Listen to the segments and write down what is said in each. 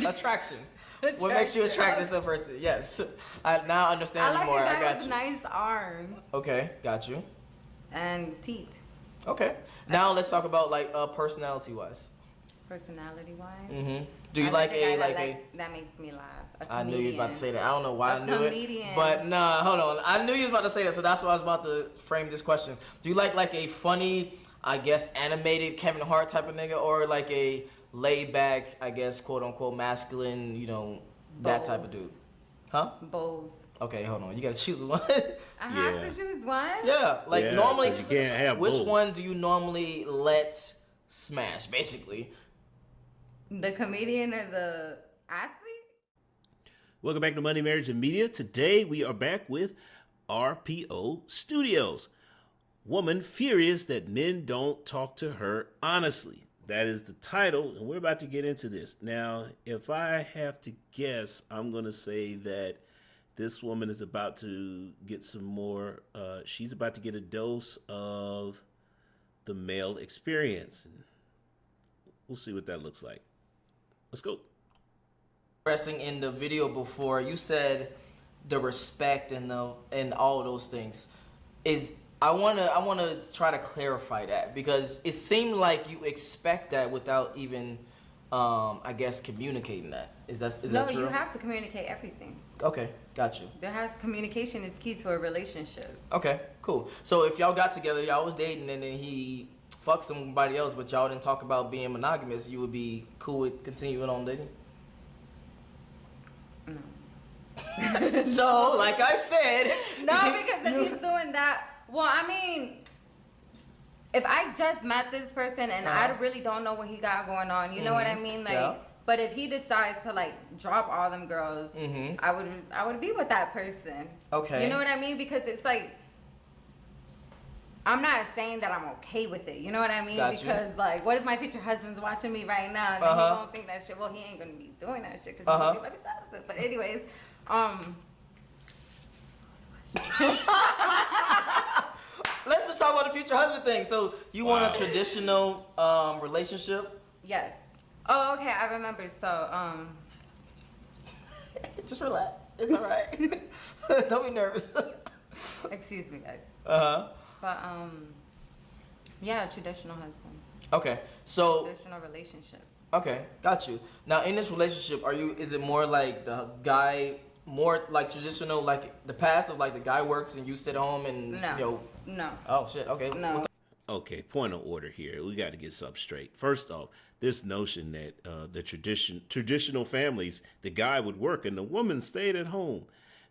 Attraction. What makes you attracted to a person? Yes. I now understand I like more. a guy I got with you. nice arms Okay, got you. and teeth. Okay. Now let's talk about like personality wise. Personality wise. Mm-hmm. Do you I like a a guy like that makes me laugh. A I knew you was about to comedian. say that. I don't know why I knew comedian. it. But nah, hold on. I knew you was about to say that, so that's why I was about to frame this question. Do you like a funny, I guess, animated Kevin Hart type of nigga, or like a laid back, I guess, quote unquote masculine, that type of dude? Huh? Both. Okay, hold on. You gotta choose one. I have to choose one. Yeah, like Yeah, normally, 'cause you can't have which both. one do you normally let smash, basically? The comedian or the athlete? Welcome back to Money, Marriage, and Media. Today we are back with RPO Studios. Woman furious that men don't talk to her honestly. That is the title, and we're about to get into this. Now, if I have to guess, I'm going to say that this woman is about to get some more, she's about to get a dose of the male experience. We'll see what that looks like. Let's go. Expressing in the video before, you said the respect and all those things. I wanna try to clarify that, because it seemed like you expect that without even I guess communicating that. Is that true? No, you have to communicate everything. Okay, got you. Communication is key to a relationship. Okay, cool. So if y'all got together, y'all was dating, and then he fucked somebody else, but y'all didn't talk about being monogamous, you would be cool with continuing on dating? No. So, like I said, No, because if he's doing that, well, I mean, if I just met this person and I really don't know what he got going on, you know what I mean? Like, Yeah. but if he decides to like drop all them girls, Mhm. I would be with that person. Okay. You know what I mean? Because it's like, I'm not saying that I'm okay with it. You know what I mean? Got you. Because like, what if my future husband's watching me right now and he don't think that shit? Well, he ain't gonna be doing that shit because he's gonna be my future husband. But anyways, let's just talk about the future husband thing. So you want a traditional relationship? yes. Oh, okay. I remember. So, Just relax. It's all right. Don't be nervous. excuse me, guys. Uh-huh. But yeah, traditional husband, Okay. So traditional relationship. okay, got you. Now in this relationship, is it more like the guy more like traditional, like the past of like the guy works and you sit home and No. Oh shit. Okay. No. Okay, point of order here. We got to get something straight. First off, this notion that the traditional families, the guy would work and the woman stayed at home.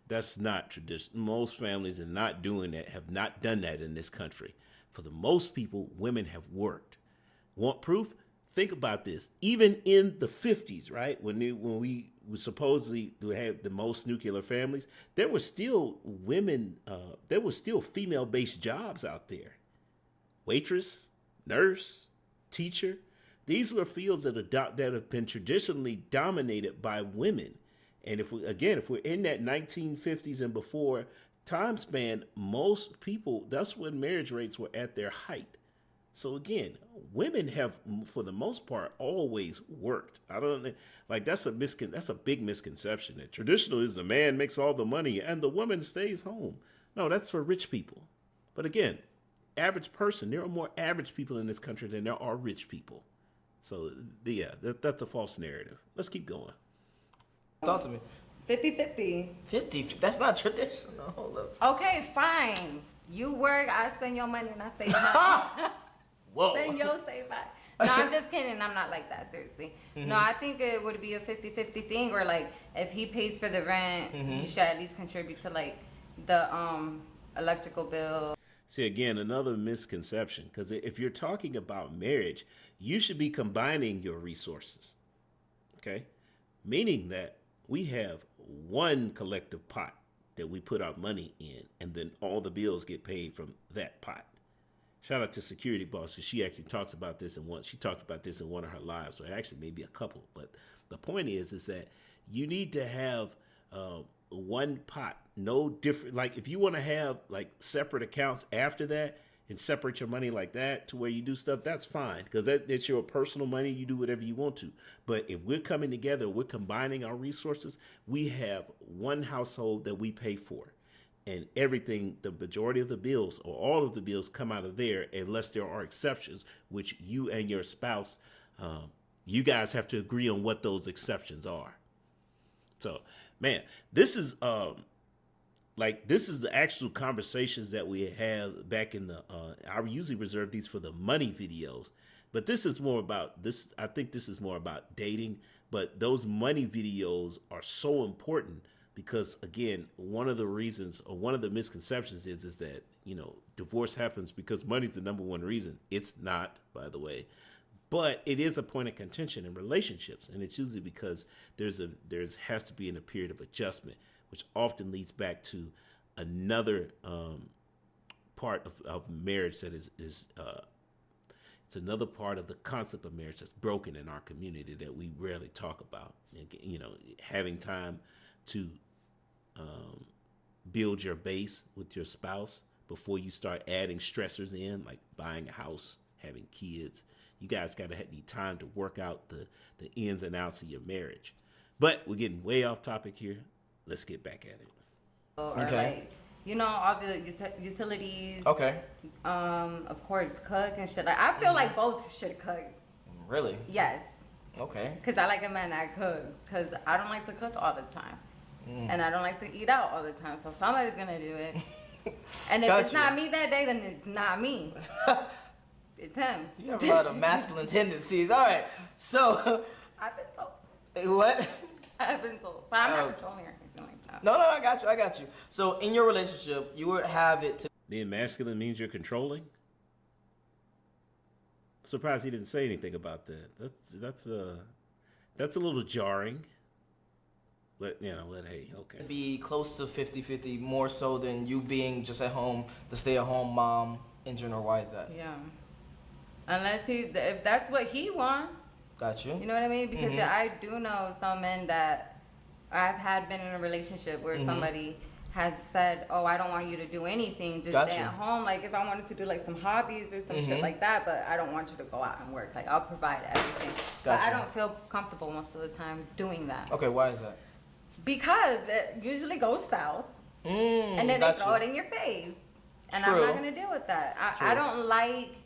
That's not tradition. Most families are not doing that, have not done that in this country. For the most people, women have worked. Want proof? Think about this. Even in the 50s, right, when we were supposedly to have the most nuclear families, there were still women, there were still female-based jobs out there. Waitress, nurse, teacher. These were fields that have been traditionally dominated by women. And if we're in that 1950s and before time span, most people, that's when marriage rates were at their height. So again, women have, for the most part, always worked. I don't like that's a big misconception that traditional is the man makes all the money and the woman stays home. No, that's for rich people. But again, average person, there are more average people in this country than there are rich people. So yeah, that's a false narrative. Let's keep going. Talk to me. 50-50. 50. That's not traditional. Hold up. Okay, fine. You work, I spend your money, and I stay back. Whoa. Spend your stay back. No, I'm just kidding. I'm not like that, seriously. No, I think it would be a 50-50 thing where, like, if he pays for the rent, you should at least contribute to, like, the electrical bill. See, again, another misconception, because if you're talking about marriage, you should be combining your resources, okay? Meaning that we have one collective pot that we put our money in, and then all the bills get paid from that pot. Shout out to Security Boss, because she actually talks about this she talked about this in one of her lives, or actually maybe a couple. But the point is that you need to have one pot, no different. Like if you want to have like separate accounts after that, and separate your money like that to where you do stuff, that's fine, because it's your personal money. You do whatever you want to. But if we're coming together, we're combining our resources, we have one household that we pay for. And everything, the majority of the bills or all of the bills come out of there, unless there are exceptions, which you and your spouse, you guys have to agree on what those exceptions are. So, man, this is this is the actual conversations that we have back in the. I usually reserve these for the money videos, but this is more about this. I think this is more about dating, but those money videos are so important. Because again, one of the reasons or one of the misconceptions is that, divorce happens because money's the number one reason. It's not, by the way, but it is a point of contention in relationships. And it's usually because has to be in a period of adjustment, which often leads back to another part of marriage that is it's another part of the concept of marriage that's broken in our community that we rarely talk about. Having time to build your base with your spouse before you start adding stressors in, like buying a house, having kids. You guys got to need time to work out the ins and outs of your marriage. But we're getting way off topic here. Let's get back at it. Or Okay. all the utilities. Okay. Of course, cook and shit. Like, I feel like both should cook. Really? Yes. Okay. Because I like a man that cooks. Because I don't like to cook all the time. And I don't like to eat out all the time. So somebody's going to do it. And if it's not me that day, then it's not me. It's him. You have a lot of masculine tendencies. All right. So. I've been told. What? I've been told. But I'm not controlling or anything like that. No, I got you. So in your relationship, you would have it to. Being masculine means you're controlling? Surprised he didn't say anything about that. That's a little jarring. But, hey, okay. Be close to 50-50 more so than you being just at home, the stay-at-home mom in general. Why is that? Yeah. Unless if that's what he wants. Got you. You know what I mean? Because I do know some men that I've been in a relationship where somebody has said, oh, I don't want you to do anything, just stay at home. Like if I wanted to do like some hobbies or some shit like that, but I don't want you to go out and work. Like I'll provide everything. But I don't feel comfortable most of the time doing that. Okay, why is that? Because it usually goes south, and then they throw it in your face, and I'm not gonna deal with that. I don't like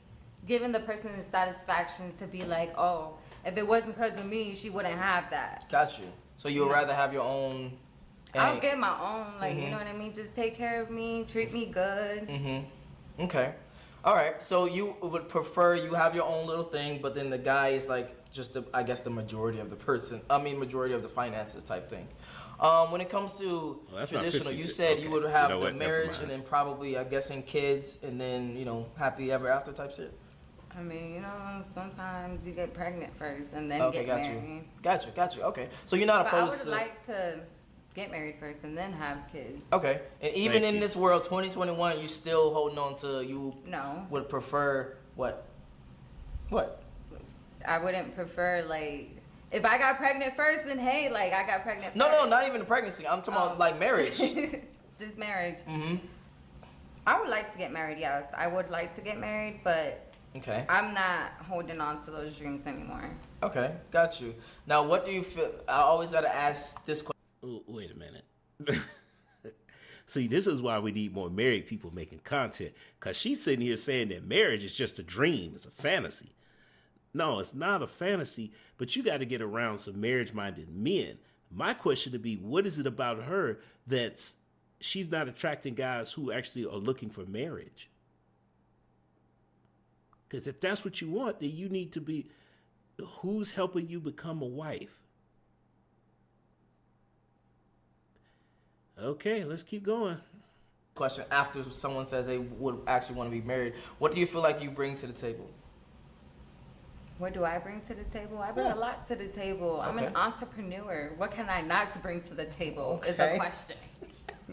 giving the person the satisfaction to be like, oh, if it wasn't because of me, she wouldn't have that. Got you. So you would rather have your own. I'll get my own, like you know what I mean. Just take care of me, treat me good. Okay. All right. So you would prefer you have your own little thing, but then the guy is like just the majority of the person. Majority of the finances type thing. When it comes to traditional, you said you would have the marriage and then probably, I'm guessing, kids and then, happy ever after type shit? I mean, sometimes you get pregnant first and then get married. Got you. Okay. So you're not opposed to... I would like to get married first and then have kids. Okay. And even in this world, 2021, you still holding on to No. Would prefer what? What? I wouldn't prefer, like... If I got pregnant first, then hey, like I got pregnant first. No, not even the pregnancy. I'm talking about like marriage. Just marriage. I would like to get married, yes. I would like to get married, but I'm not holding on to those dreams anymore. Okay, got you. Now, what do you feel? I always got to ask this question. Ooh, wait a minute. See, this is why we need more married people making content. Because she's sitting here saying that marriage is just a dream. It's a fantasy. No, it's not a fantasy, but you got to get around some marriage-minded men. My question would be, what is it about her that's she's not attracting guys who actually are looking for marriage? Because if that's what you want, then you need to be, who's helping you become a wife? Okay, let's keep going. Question, after someone says they would actually want to be married, what do you feel like you bring to the table? What do I bring to the table? I bring a lot to the table. I'm an entrepreneur. What can I not bring to the table is a question.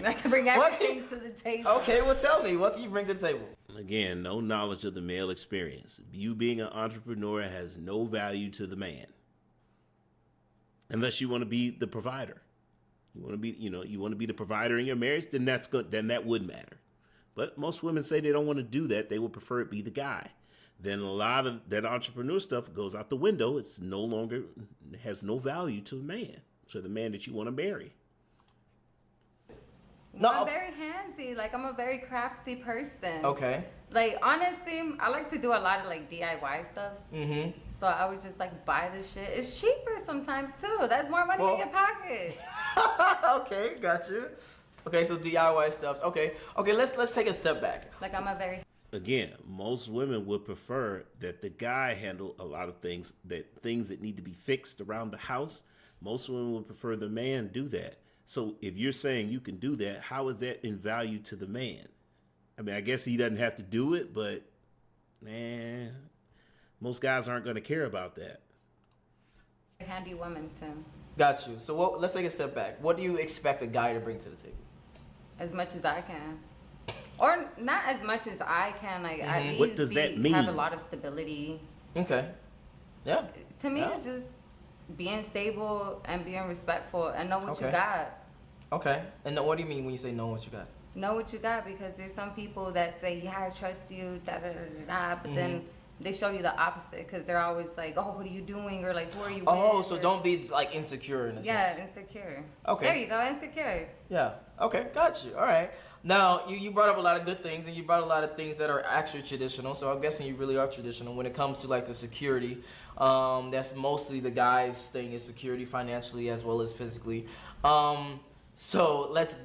I can bring everything to the table. Okay, well tell me, what can you bring to the table? Again, no knowledge of the male experience. You being an entrepreneur has no value to the man. Unless you want to be the provider. You want to be, you want to be the provider in your marriage, then that's good. Then that would matter. But most women say they don't want to do that. They would prefer it be the guy. Then a lot of that entrepreneur stuff goes out the window. It's no longer, has no value to the man. So the man that you want to marry. No, I'm very handsy. Like, I'm a very crafty person. Okay. Like, honestly, I like to do a lot of, like, DIY stuff. Mm-hmm. So I would just, like, buy the shit. It's cheaper sometimes, too. That's more money in your pocket. Okay, got you. Okay, so DIY stuffs. Okay, let's take a step back. Like, I'm a very... Again, most women would prefer that the guy handle a lot of things that need to be fixed around the house. Most women would prefer the man do that. So if you're saying you can do that, how is that in value to the man? I mean, I guess he doesn't have to do it, but man, most guys aren't going to care about that. Handy woman, Tim. Got you. So let's take a step back. What do you expect a guy to bring to the table? As much as I can. Or not as much as I can. Like, at least What does that mean? Have a lot of stability. Okay. Yeah. To me, it's just being stable and being respectful and know what you got. Okay. And what do you mean when you say know what you got? Know what you got, because there's some people that say, yeah, I trust you, da da da da da, but then they show you the opposite, because they're always like, oh, what are you doing, or like, who are you with? So don't be like insecure in a sense. Yeah, insecure. Okay. There you go, insecure. Yeah. Okay. Got you. All right. Now you brought up a lot of good things, and you brought a lot of things that are actually traditional. So I'm guessing you really are traditional when it comes to like the security. That's mostly the guy's thing, is security financially as well as physically. So let's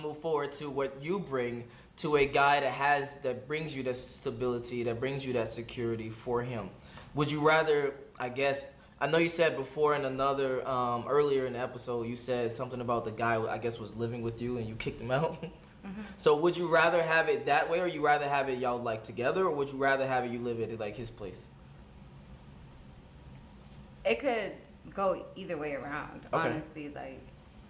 move forward to what you bring to a guy that brings you that stability, that brings you that security for him. Would you rather, I guess, I know you said before in another, earlier in the episode, you said something about the guy, I guess, was living with you and you kicked him out. So would you rather have it that way, or you rather have it y'all like together, or would you rather have it you live at like his place? It could go either way around, honestly. Like,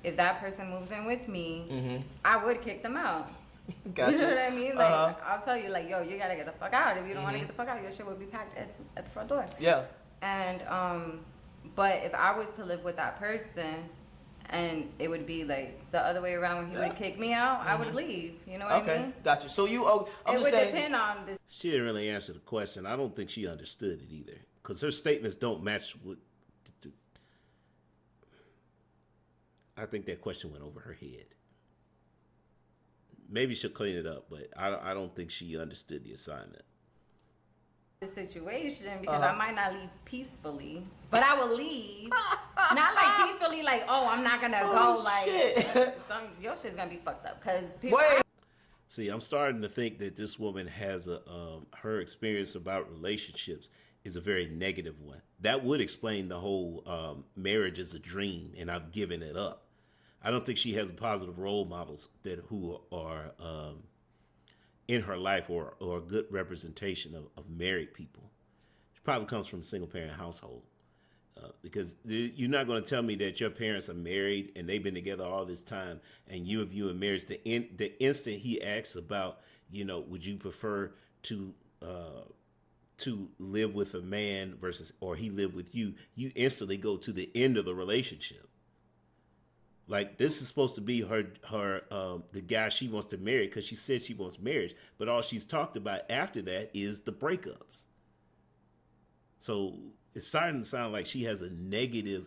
if that person moves in with me, I would kick them out. Gotcha. You know what I mean? Like, I'll tell you, like, yo, you gotta get the fuck out. If you don't want to get the fuck out, your shit will be packed at the front door. Yeah. And but if I was to live with that person, and it would be like the other way around, when he would kick me out, I would leave. You know what I mean? Got you. So I'm it just would saying, depend on this. She didn't really answer the question. I don't think she understood it either, because her statements don't match what. I think that question went over her head. Maybe she'll clean it up, but I don't think she understood the assignment. The situation, because I might not leave peacefully, but I will leave. Not like peacefully, like, oh, I'm not gonna go, like, shit. your shit's gonna be fucked up, because Wait. See, I'm starting to think that this woman has her experience about relationships is a very negative one. That would explain the whole marriage is a dream and I've given it up. I don't think she has positive role models who are in her life or a good representation of married people. She probably comes from a single parent household. Because you're not going to tell me that your parents are married and they've been together all this time, and you in marriage, the instant he asks about, would you prefer to live with a man or he live with you, you instantly go to the end of the relationship. Like, this is supposed to be her the guy she wants to marry, because she said she wants marriage, but all she's talked about after that is the breakups. So it's starting to sound like she has a negative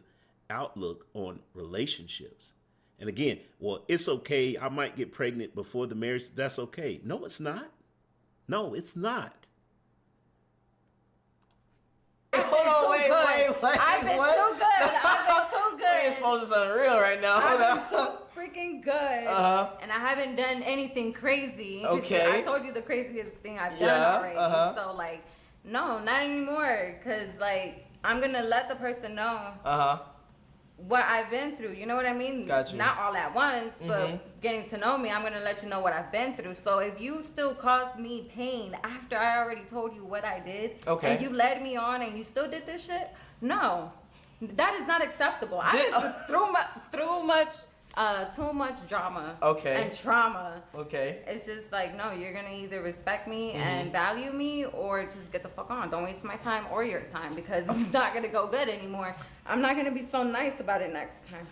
outlook on relationships. And again, well, it's okay, I might get pregnant before the marriage. That's okay. No, it's not. No, it's not. Hold on, wait. I've been too good. You're supposed to sound real right now. Hold I've on. been so freaking good. And I haven't done anything crazy. Okay. I told you the craziest thing I've done already. So, like, no, not anymore. Because, like, I'm going to let the person know what I've been through. You know what I mean? Gotcha. Not all at once, but getting to know me, I'm going to let you know what I've been through. So if you still caused me pain after I already told you what I did, and you led me on and you still did this shit, no. That is not acceptable. I've been through too much drama and trauma. Okay. It's just like, no, you're going to either respect me and value me, or just get the fuck on. Don't waste my time or your time, because it's not going to go good anymore. I'm not going to be so nice about it next time.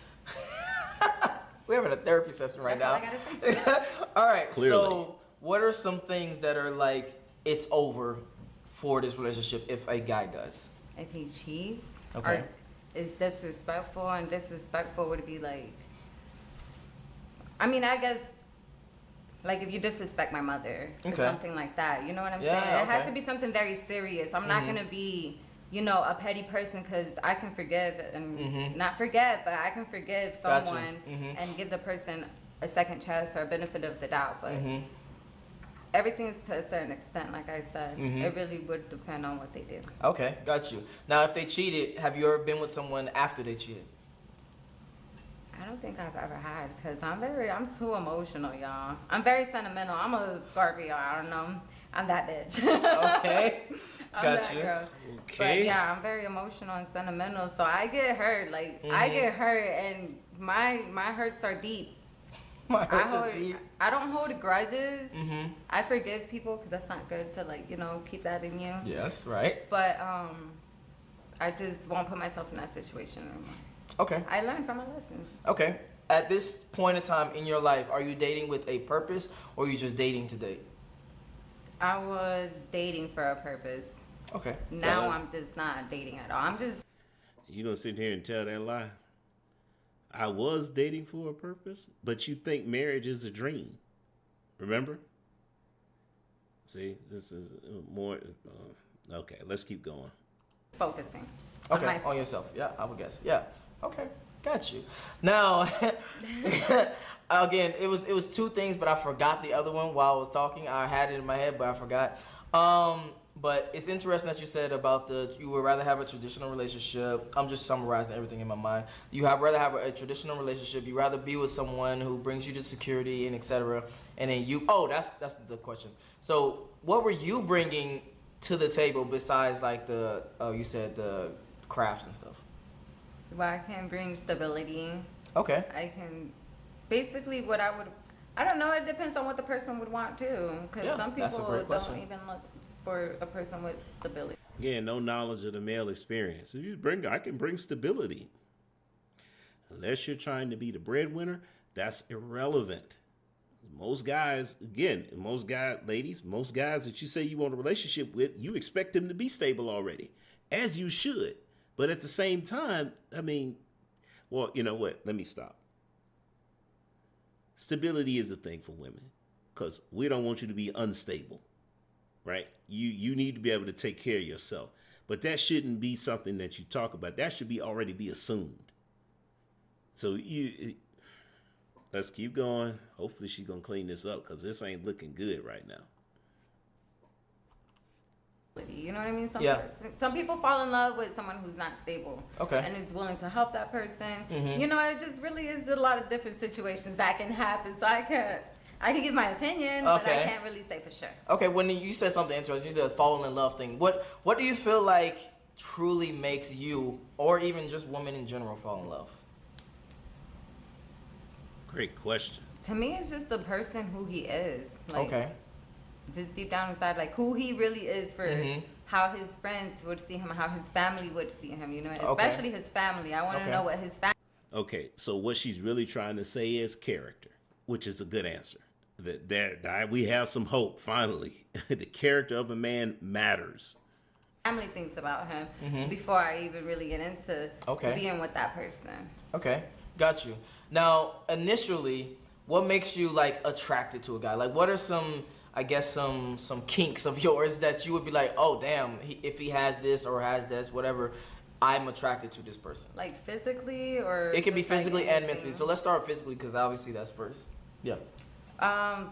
We're having a therapy session right now. That's all I got to say. All right. Clearly. So what are some things that are like it's over for this relationship if a guy does? If he cheats, Okay. or is disrespectful, and disrespectful would be like, I mean, I guess, like if you disrespect my mother or Okay. something like that, you know what I'm Yeah, saying? It has okay. to be something very serious. I'm not gonna be, you know, a petty person, because I can forgive and not forget, but I can forgive Gotcha. someone and give the person a second chance or a benefit of the doubt. But everything's to a certain extent, like I said. It really would depend on what they do. Okay, got you. Now, if they cheated, have you ever been with someone after they cheated? I don't think I've ever had, because I'm too emotional, y'all. I'm very sentimental. I'm a Scorpio. I don't know. I'm that bitch. Okay, I'm got that you. girl. Okay. But yeah, I'm very emotional and sentimental, so I get hurt. Like I get hurt, and my hurts are deep. My hurts are deep. I don't hold grudges. I forgive people, because that's not good to, like, you know, keep that in you. Yes, right. But I just won't put myself in that situation anymore. Okay. I learned from my lessons. Okay. At this point in time in your life, are you dating with a purpose, or are you just dating to date? I was dating for a purpose. Okay. Now I'm just not dating at all. I'm just You gonna sit here and tell that lie? I was dating for a purpose, but you think marriage is a dream. Remember? See, this is more. Okay, let's keep going. focusing on Okay, myself. on yourself. Yeah, I would guess. Yeah. Okay, got you. Now, again, it was two things, but I forgot the other one while I was talking. I had it in my head, but I forgot. But it's interesting that you said about you would rather have a traditional relationship. I'm just summarizing everything in my mind. You have rather have a traditional relationship. You rather be with someone who brings you to security and etc. And then that's the question. So what were you bringing to the table besides like you said the crafts and stuff? Well, I can bring stability. Okay. I can basically I don't know. It depends on what the person would want too. Because Yeah, some that's a people great question. don't even look for a person with stability. Again, no knowledge of the male experience. I can bring stability. Unless you're trying to be the breadwinner, that's irrelevant. Most guys that you say you want a relationship with, you expect them to be stable already, as you should. But at the same time, I mean, well, you know what? Let me stop. Stability is a thing for women, because we don't want you to be unstable, right? You need to be able to take care of yourself. But that shouldn't be something that you talk about. That should already be assumed. So let's keep going. Hopefully she's going to clean this up, because this ain't looking good right now. You know what I mean? Some people fall in love with someone who's not stable. Okay. And is willing to help that person. You know, it just really is a lot of different situations that can happen. So I can give my opinion, but I can't really say for sure. Okay, when you said something interesting, you said falling in love thing. What do you feel like truly makes you, or even just women in general, fall in love? Great question. To me, it's just the person who he is. Like, Okay. just deep down inside, like who he really is for how his friends would see him, how his family would see him, you know, especially his family. I want to know what his family. Okay, so what she's really trying to say is character, which is a good answer. That we have some hope, finally. The character of a man matters. Family thinks about him before I even really get into being with that person. Okay, got you. Now, initially, what makes you like attracted to a guy? Like, what are some kinks of yours that you would be like, oh damn, if he has this or has this, whatever, I'm attracted to this person. Like physically, or It can be just, like, physically and anything? mentally. So let's start physically, because obviously that's first. Yeah. I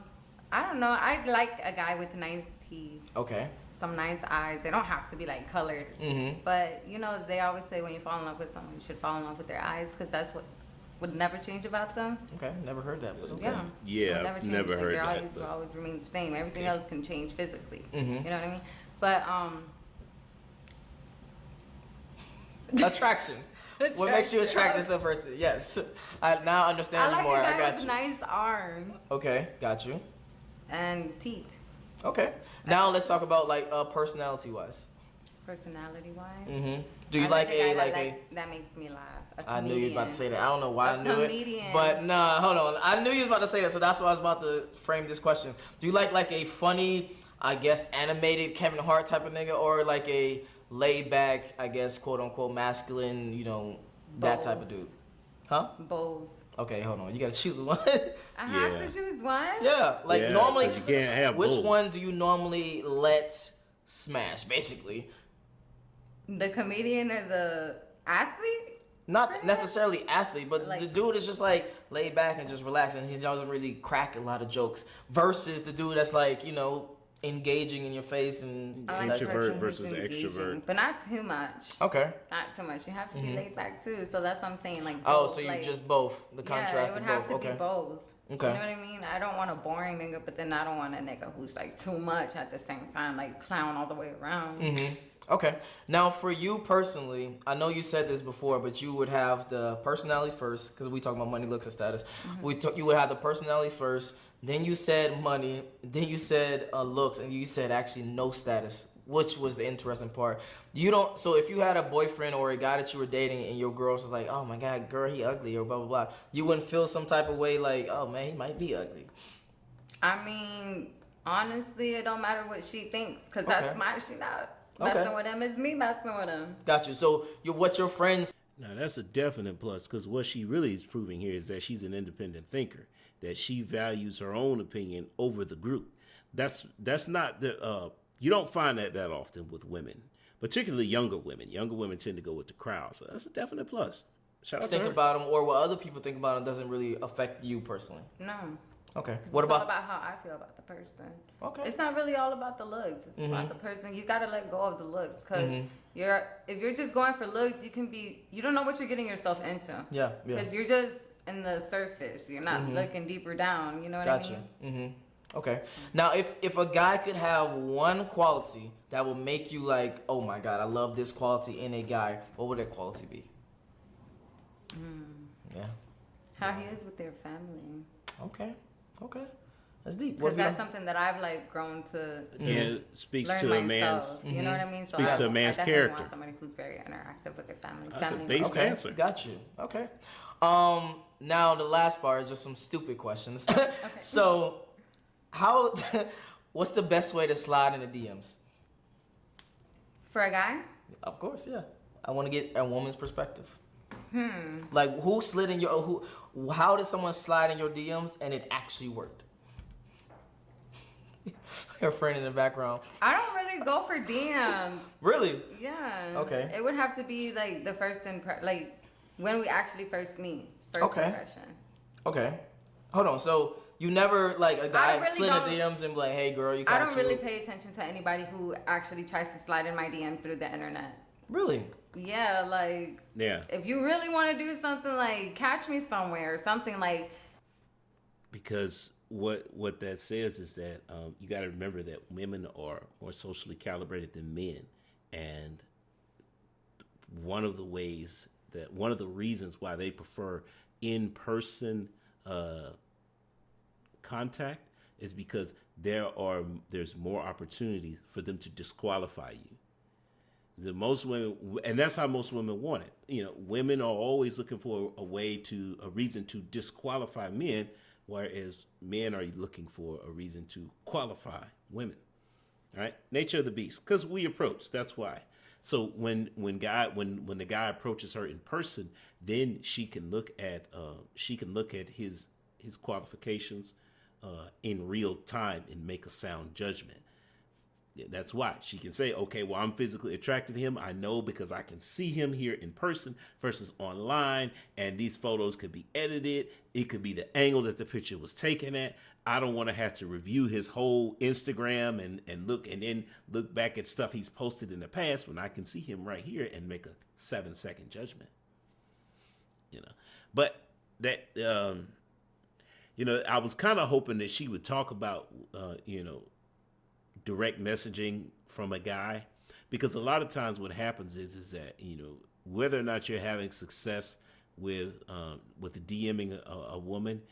don't know. I like a guy with nice teeth. Okay. Some nice eyes. They don't have to be like colored. But you know, they always say when you fall in love with someone, you should fall in love with their eyes, because that's what would never change about them. Okay, never heard that, but okay. Yeah. Yeah, It never heard their that. eyes will always remain the same. Everything else can change physically. You know what I mean? But Attraction. What makes you attracted to a person? Yes. I now understand I you like more. a I guy got with you. nice arms Okay, got you. and teeth. Okay. Now let's talk about like personality wise. personality-wise. Do you I like a a guy like a? that makes me laugh? I knew you was about to say that. I don't know why I knew comedian. it, but nah, hold on. I knew you was about to say that, so that's why I was about to frame this question. Do you like a funny, I guess, animated Kevin Hart type of nigga, or like a laid back, I guess, quote unquote masculine, that type of dude? Huh? Both. Okay, hold on. You gotta choose one. I have to choose one. Yeah, like Yeah, normally, 'cause you can't have which both. one do you normally let smash? Basically, The comedian or the athlete? not necessarily athlete, but Like- the dude is just like laid back and just relaxing. He doesn't really crack a lot of jokes. Versus the dude that's like engaging in your face and I like Introvert the person who's versus engaging, extrovert. but not too much. okay. Not too much. You have to be laid back too. So that's what I'm saying. Like Oh, both, so you like, just both the yeah, it contrast would of have both. to Okay. be both. Okay. You know what I mean? I don't want a boring nigga, but then I don't want a nigga who's like too much at the same time, like clown all the way around. Okay. Now, for you personally, I know you said this before, but you would have the personality first because we talk about money, looks, and status. You would have the personality first. Then you said money. Then you said looks, and you said actually no status, which was the interesting part. You don't. So if you had a boyfriend or a guy that you were dating, and your girl was like, "Oh my God, girl, he ugly," or blah blah blah, you wouldn't feel some type of way like, "Oh man, he might be ugly." I mean, honestly, it don't matter what she thinks, cause Okay. that's my she not Okay. messing with him. It's me messing with him. Got you. So what your friends? Now that's a definite plus because what she really is proving here is that she's an independent thinker, that she values her own opinion over the group. That's not the you don't find that often with women, particularly younger women. Younger women tend to go with the crowd, so that's a definite plus. Shout out to Think her. about them or what other people think about them doesn't really affect you personally. No. Okay. It's What all about? about how I feel about the person. Okay. It's not really all about the looks. It's about the person. You gotta let go of the looks, cause if you're just going for looks, you don't know what you're getting yourself into. Yeah. Yeah. Cause you're just in the surface. You're not looking deeper down. You know what Gotcha. I mean? Okay. Now, if a guy could have one quality that will make you like, oh my God, I love this quality in a guy, what would that quality be? Yeah. How he is with their family. Okay. Okay. That's deep. Because if you that's don't- something that I've like grown to Yeah, speaks learn to a myself. man's. You know what I mean? So Speaks I, to a man's I definitely character. want somebody who's very interactive with their family. That's a family base members. Okay. answer. Got you. Okay. Now the last part is just some stupid questions. So, how? What's the best way to slide in the DMs? For a guy? Of course, yeah. I want to get a woman's perspective. Like who slid in your who? How did someone slide in your DMs and it actually worked? Her friend in the background. I don't really go for DMs. Really? Yeah. Okay. It would have to be like the first like when we actually first meet. First Okay. impression. Okay. Hold on. So you never like a guy really slid in don't- the DMs and be like, "Hey, girl, you." I kinda don't really cute." pay attention to anybody who actually tries to slide in my DMs through the internet. Really? Yeah, like Yeah, if you really want to do something, like catch me somewhere or something like. because what that says is that you got to remember that women are more socially calibrated than men, and one of the reasons why they prefer in-person contact is because there's more opportunities for them to disqualify you. Most women, and that's how most women want it. You know, women are always looking for a reason to disqualify men, whereas men are looking for a reason to qualify women. All right, nature of the beast, because we approach. That's why. So when the guy approaches her in person, then she can look at his qualifications in real time and make a sound judgment. Yeah, that's why she can say, okay, well, I'm physically attracted to him. I know because I can see him here in person versus online. And these photos could be edited. It could be the angle that the picture was taken at. I don't want to have to review his whole Instagram and look back at stuff he's posted in the past when I can see him right here and make a 7-second judgment. You know, but that, I was kind of hoping that she would talk about, direct messaging from a guy, because a lot of times what happens is that whether or not you're having success with DMing a woman,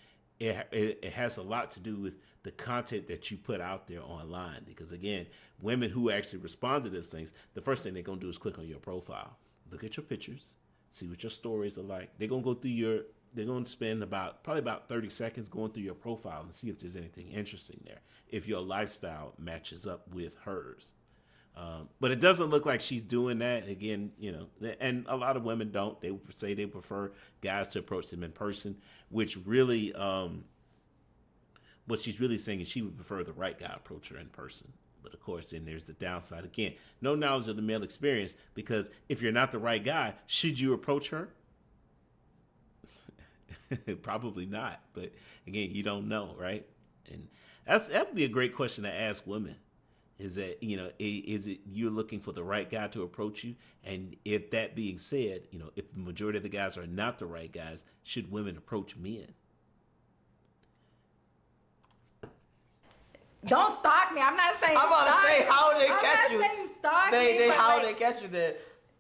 it has a lot to do with the content that you put out there online. Because again, women who actually respond to these things, the first thing they're gonna do is click on your profile, look at your pictures, see what your stories are like. They're gonna go through they're gonna spend probably about 30 seconds going through your profile and see if there's anything interesting there, if your lifestyle matches up with hers. But it doesn't look like she's doing that. Again, and a lot of women don't. They say they prefer guys to approach them in person, which really, what she's really saying is she would prefer the right guy approach her in person. But of course, then there's the downside. Again, no knowledge of the male experience, because if you're not the right guy, should you approach her? Probably not. But again, you don't know, right? And that would be a great question to ask women. Is that, is it you're looking for the right guy to approach you? And if that being said, if the majority of the guys are not the right guys, should women approach men? Don't stalk me. I'm not saying. I'm about to say, how did they catch you? I'm not saying stalk me. How they catch you there?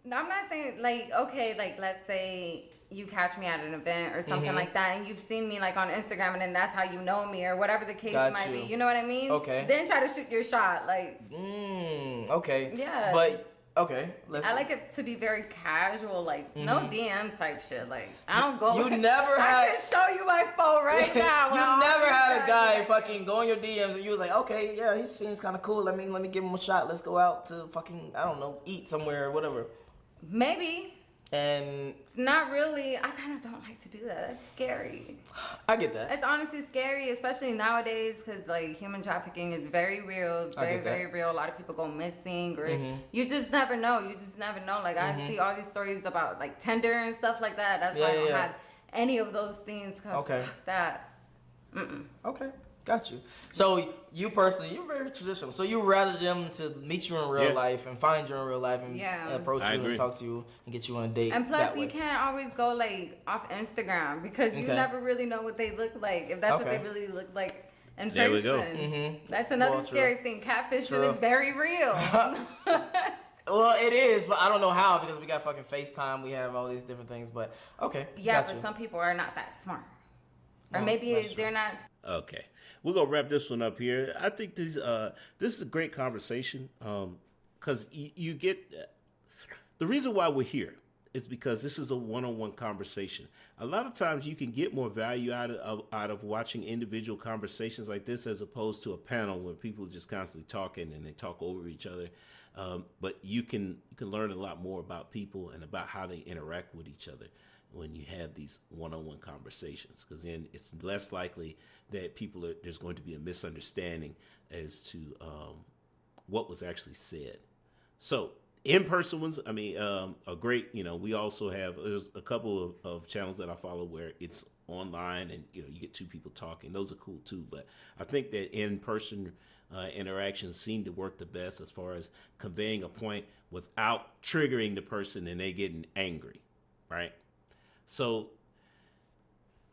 No, I'm not saying okay, let's say you catch me at an event or something like that, and you've seen me on Instagram, and then that's how you know me or whatever the case might be. You know what I mean? Okay. Then try to shoot your shot, Okay. Yeah. But okay, I like it to be very casual, no DMs type shit. I don't go. You never had. I can show you my phone right now. You never had a guy fucking go in your DMs and you was like, okay, yeah, he seems kind of cool. Let me give him a shot. Let's go out to fucking, I don't know, eat somewhere or whatever. Maybe. And not really. I kind of don't like to do that. That's scary. I get that. It's honestly scary, especially nowadays, because human trafficking is very real, very real. A lot of people go missing, or you just never know. You just never know. I see all these stories about Tinder and stuff like that. That's why I don't have any of those things. Cause fuck that. Okay. Got you. So you personally, you're very traditional. So you rather them to meet you in real life and find you in real life and approach you and talk to you and get you on a date. And plus, you can't always go off Instagram because you never really know what they look like. If that's what they really look like in person. There we go. That's another scary thing. Catfishing is very real. Well, it is, but I don't know how, because we got fucking FaceTime. We have all these different things, but okay. Yeah, but some people are not that smart. Or maybe they're not. Okay, we're gonna wrap this one up here. I think this is a great conversation, because you get the reason why we're here is because this is a one-on-one conversation. A lot of times you can get more value out of watching individual conversations like this, as opposed to a panel where people are just constantly talking and they talk over each other. But you can learn a lot more about people and about how they interact with each other when you have these one-on-one conversations, because then it's less likely that there's going to be a misunderstanding as to what was actually said. So in-person ones, are great. We also have, there's a couple of channels that I follow where it's online and, you get two people talking. Those are cool too. But I think that in-person interactions seem to work the best as far as conveying a point without triggering the person and they getting angry, right? So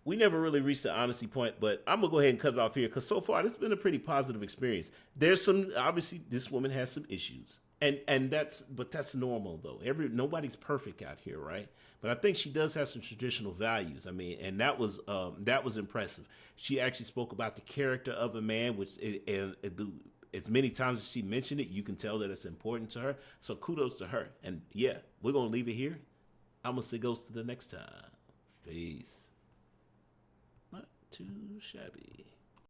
we never really reached the honesty point, but I'm going to go ahead and cut it off here, because so far this has been a pretty positive experience. There's obviously this woman has some issues, and that's normal though. Nobody's perfect out here, right? But I think she does have some traditional values. And that was impressive. She actually spoke about the character of a man, which as many times as she mentioned it, you can tell that it's important to her. So kudos to her. And yeah, we're going to leave it here. I'm going to say goes to the next time. Peace. Not too shabby.